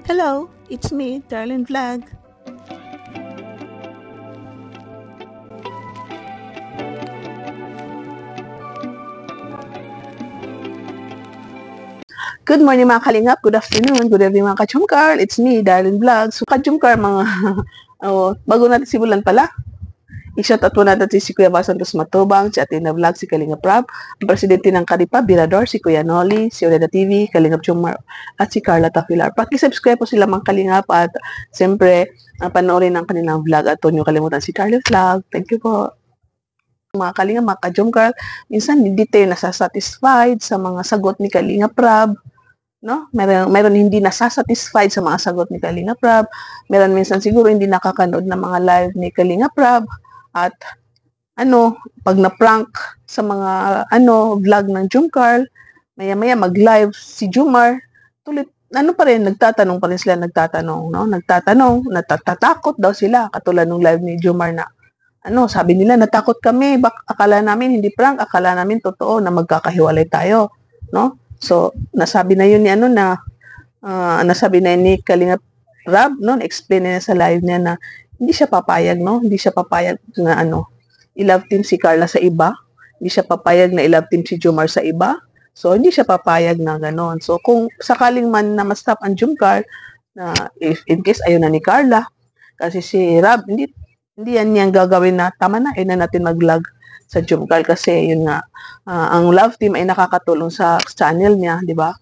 Hello, it's me, Darlene Vlog. Good morning mga kalingap, good afternoon, good evening mga kachumkar. It's me, Darlene Vlog. So kachumkar mga, bago natin simulan pala, i-shout out po natin si Kuya Bas Santos Matubang, si Athena Vlog, si Kalingap Rab, ang presidente ng Karipa, Birador, si Kuya Noli, si Oreda TV, Kalingap Chumar, at si Carla Tafilar. Paki-subscribe po sila mga kalingap at siyempre, panoorin ang kanilang vlog at huwag niyo kalimutan si Charlie Vlog. Thank you po. Mga kalingap, mga kajumkar, minsan hindi tayo nasasatisfied sa mga sagot ni Kalingap Rab. No? Meron hindi nasasatisfied sa mga sagot ni Kalingap Rab. Meron minsan siguro hindi nakakanood ng mga live ni Kalingap Rab. At pag na-prank sa mga vlog ng Jumcar, maya-maya mag-live si Jumar, tulit pa rin, nagtatanong pa rin sila, nagtatanong, natatakot daw sila, katulad ng live ni Jumar na, sabi nila, natakot kami, akala namin hindi prank, akala namin totoo na magkakahiwalay tayo, no? So, nasabi na yun ni nasabi na ni Kalingap Rab, no? Explain niya sa live niya na hindi siya papayag, no? Hindi siya papayag na i-love team si Carla sa iba. Hindi siya papayag na i-love team si Jumar sa iba. So, hindi siya papayag na gano'n. So, kung sakaling man na ma-stop ang Jumcar, na if in case ayaw na ni Carla, kasi si Rab, hindi yan niyang gagawin na tama na, na natin mag-vlog sa Jumcar kasi yun nga, ang love team ay nakakatulong sa channel niya, di ba?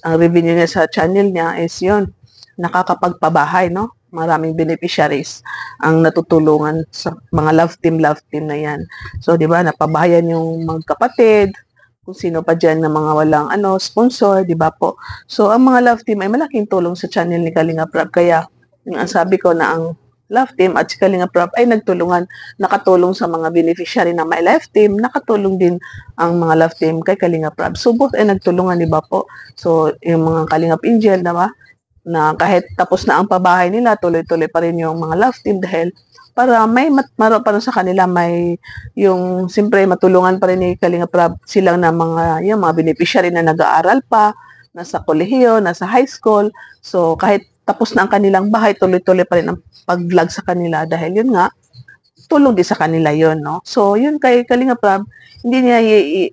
Ang revenue niya sa channel niya is yun, nakakapagpabahay, no? Maraming beneficiaries ang natutulungan sa mga love team na yan. So, di ba, napabahayan yung magkapatid, kung sino pa dyan na mga walang sponsor, di ba po? So, ang mga love team ay malaking tulong sa channel ni Kalingap Rab. Kaya, yung sabi ko na ang love team at si Kalingap Rab ay nakatulong sa mga beneficiary na may love team, nakatulong din ang mga love team kay Kalingap Rab. So, both ay nagtulungan, di ba po? So, yung mga Kalingap Angel, diba? Na kahit tapos na ang pabahay nila, tuloy-tuloy pa rin yung mga love team dahil para may maro pa rin sa kanila, may yung siyempre matulungan pa rin ni Kalingap Rab silang na mga beneficiary na nag-aaral pa, nasa kolehiyo, nasa high school. So kahit tapos na ang kanilang bahay, tuloy-tuloy pa rin ang pag-vlog sa kanila dahil yun nga, tulong din sa kanila yun, no? So yun kay Kalingap Rab, hindi niya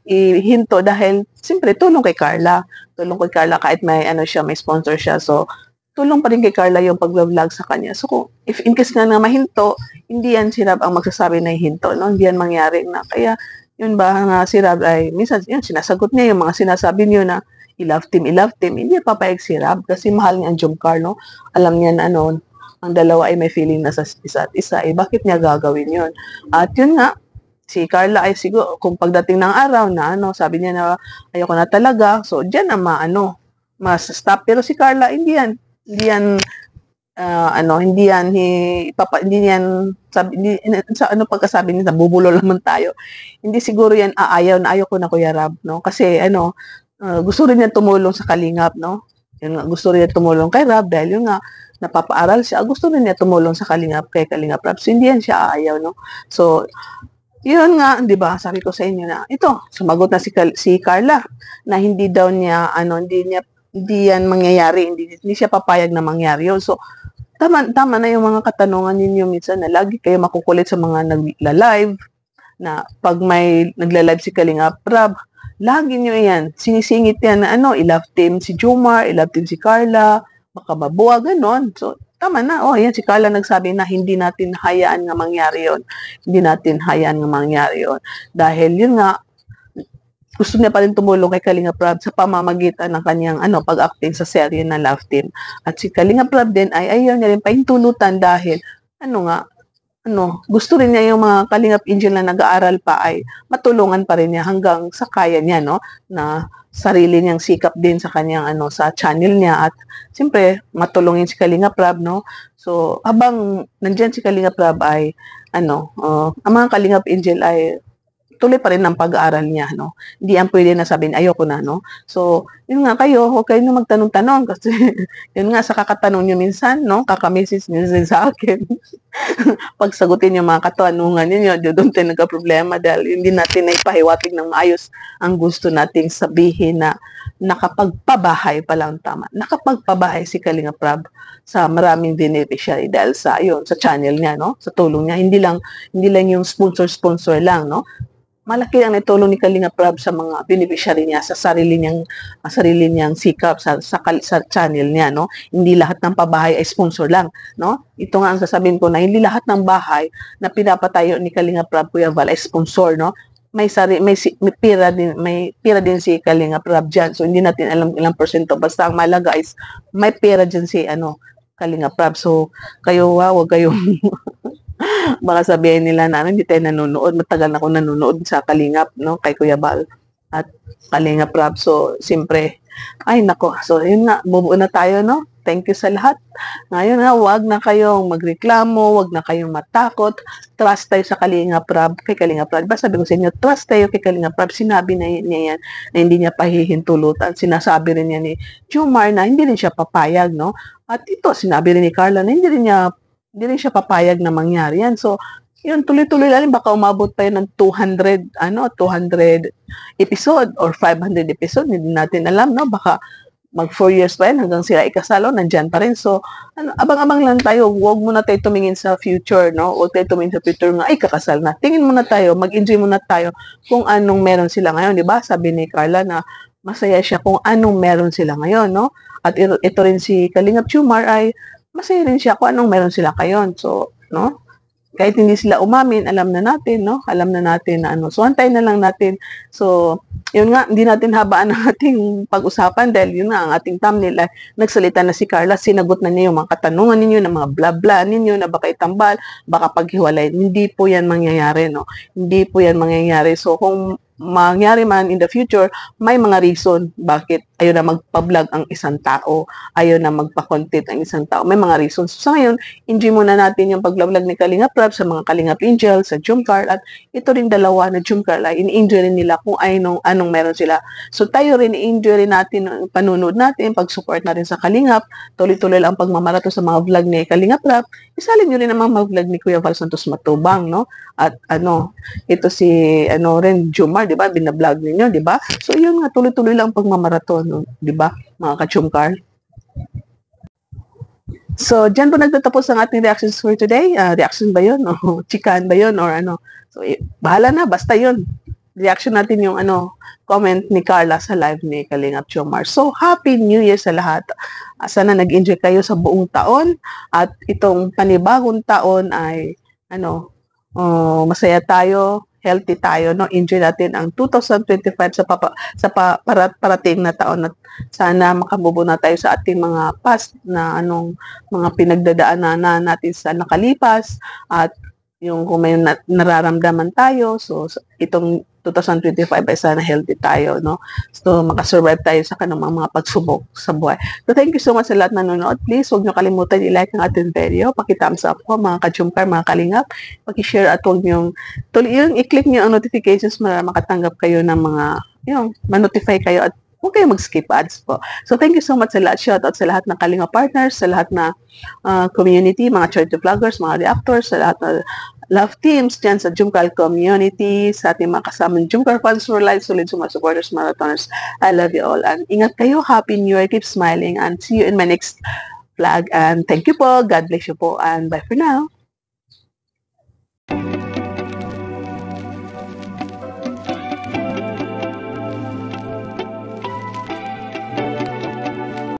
ihinto dahil siyempre tulong kay Carla. Tulong kay Carla kahit may may sponsor siya. So tulong pa rin kay Carla yung pag-vlog sa kanya. So, kung if in case na mahinto, hindi yan si Rab ang magsasabi na hinto, no? Hindi yan mangyari na. Kaya, yun ba, nga si Rab ay, minsan, yun, sinasagot niya yung mga sinasabi niyo na i-love team. Hindi papayag si Rab kasi mahal niya ang Jumcar, no? Alam niya na, ang dalawa ay may feeling na sa isa't isa. Bakit niya gagawin yun? At yun nga, si Carla ay siguro, kung pagdating ng araw na, sabi niya na, ayoko na talaga, so, dyan na mas-stop. Pero si Carla, hindi yan sa pagkasabi niya, bubulo naman tayo. Hindi siguro yan aayaw na ayoko na Kuya Rab, no? Kasi gusto rin niya tumulong sa Kalingap, no? Yun nga, gusto rin niya tumulong kay Rab dahil yun nga, napapaaral siya. Gusto rin niya tumulong sa Kalingap kay Kalingap Rab. So, hindi yan siya aayaw, no? So, yun nga, di ba, sabi ko sa inyo na, sumagot na si Carla na hindi daw niya, hindi yan mangyayari, hindi siya papayag na mangyari yun. So, tama na yung mga katanungan ninyo minsan na lagi kayo makukulit sa mga nagla-live, na pag may nagla-live si Kalingap Rab, lagi nyo yan, sinisingit yan na i-love team si Jumar, i-love team si Carla, baka mabuwa, ganon. So, tama na, yan si Carla nagsabi na hindi natin hayaan nga mangyari yun. Hindi natin hayaan nga mangyari yun. Dahil yun nga, gusto niya pa rin tumulong kay Kalingap Rab sa pamamagitan ng kanyang pag-acting sa serye na Love Team. At si Kalingap Rab din ay ayaw niya rin pahintulutan dahil gusto rin niya yung mga Kalingap Angel na nag-aaral pa ay matulungan pa rin niya hanggang sa kaya niya, no? Na sarili niyang sikap din sa kanyang sa channel niya at siyempre matulungin si Kalingap Rab, no? So habang nandiyan si Kalingap Rab ay ang mga Kalingap Angel ay tuloy pa rin ang pag-aaral niya, no? Hindi yan pwede na sabihin, ayoko na, no? So, yun nga kayo, huwag kayo na magtanong-tanong kasi yun nga, sa kakatanong nyo minsan, no? Kakamisis minsan sa akin. Pag sagutin yung mga katanungan ninyo, doon tayo nagka-problema dahil hindi natin naipahiwatig ng maayos ang gusto nating sabihin na nakapagpabahay pa lang tama. Nakapagpabahay si Kalinga Prab sa maraming beneficiary dahil sa sa channel niya, no? Sa tulong niya, hindi lang yung sponsor lang, no? Malaki ang naitulong ni Kalinga Prab sa mga beneficiary niya sa sarili niyang sikap sa channel niya, no? Hindi lahat ng pabahay ay sponsor lang, no? Ito nga ang sasabihin ko na hindi lahat ng bahay na pinapatayo ni Kalinga Prab Kuya Val ay sponsor, no? May pera din si Kalinga Prab diyan. So hindi natin alam ilang porsyento, basta ang malaga is may pera diyan si Kalinga Prab. So kayo wag kayong baka sabihin nila na hindi tayo nanonood. Matagal na ako nanonood sa Kalingap, no? Kay Kuya Bal at Kalinga Prab. So, siyempre, ay nako. So, yun nga, bubuo na tayo, no? Thank you sa lahat. Ngayon nga, wag na kayong magreklamo, wag na kayong matakot. Trust tayo sa Kalinga Prab, kay Kalinga Prab. Diba sabi ko sa inyo, trust tayo kay Kalinga Prab. Sinabi na niya yan na hindi niya pahihintulutan. Sinasabi rin niya ni Jomar na hindi rin siya papayag, no? At ito, sinabi rin ni Carla na hindi rin siya papayag na mangyari yan. So, yun, tuloy-tuloy lang, baka umabot pa yun ng 200 episode or 500 episode, hindi natin alam, no? Baka mag 4 years pa yan hanggang sila ikasalo, nandyan pa rin. So, abang-abang lang tayo, huwag muna tayo tumingin sa future, no? Huwag tayo tumingin sa future nga, ay, kakasal na. Tingin muna tayo, mag-enjoy muna tayo kung anong meron sila ngayon, di ba? Sabi ni Carla na masaya siya kung anong meron sila ngayon, no? At ito rin si Kalingap Jomar ay masaya rin siya kung anong meron sila ngayon. So, no? Kahit hindi sila umamin, alam na natin, no? Alam na natin na So, antayin na lang natin. So, yun nga, hindi natin habaan ang ating pag-usapan dahil yun nga, ang ating thumbnail ay nagsalita na si Carla, sinagot na niya yung mga katanungan ninyo, ng mga bla-bla ninyo, na baka itambal, baka paghiwalay. Hindi po yan mangyayari, no? Hindi po yan mangyayari. So, kung mangyari man in the future, may mga reason bakit ayaw na magpa-vlog ang isang tao, ayaw na magpa-content ang isang tao. May mga reasons. So ngayon, enjoy muna natin yung pag-vlog ni Kalinga Prab sa mga Kalinga Angel, sa Jomcar, at ito rin dalawa na Jomcar, ay in-enjoy rin nila kung anong meron sila. So tayo rin, i-enjoy rin natin ang panunood natin, pag-support natin sa Kalingap, tuloy-tuloy lang pagmamarato sa mga vlog ni Kalinga Prab. Isalin nyo rin naman mga vlog ni Kuya Val Santos Matubang, no? At ito si rin Jomar, di ba? Binablog ninyo, di ba? So yun nga, tuloy-tuloy lang pagmamaraton, no? Di ba? Mga ka-Jomcar. So, dyan po nagtatapos ang ating reactions for today. Reaction ba yun? O chikan ba yun? Or So, bahala na. Basta yun. Reaction natin yung comment ni Carla sa live ni Kalingap Jomar. So, Happy New Year sa lahat. Sana nag-enjoy kayo sa buong taon. At itong panibagong taon ay, masaya tayo, healthy tayo, no? Enjoy natin ang 2025 sa parating na taon at sana makabubo na tayo sa ating mga past na mga pinagdadaanan natin sa nakalipas at yung kung may nararamdaman tayo. So itong 2025 ay sana healthy tayo, no? So makasurvive tayo sa kanang mga pagsubok sa buhay. So thank you so much sa lahat na nanonood. Please, huwag nyo kalimutan i-like ang ating video. Paki-thumbs up po mga ka-Jomcar, mga Kalingap. Paki-share at huwag nyo, i-click nyo ang notifications para makatanggap kayo ng mga, ma-notify kayo at huwag kayo mag-skip ads po. So thank you so much sa lahat. Shoutout sa lahat ng Kalinga partners, sa lahat na community, mga charity vloggers, mga reactors, sa lahat na love teams dyan sa Jomcar community, sa ating mga kasamang Jomcar fans for life, solid mga supporters, marathoners. I love you all. And ingat kayo. Happy New Year. Keep smiling. And see you in my next vlog. And thank you po. God bless you po. And bye for now.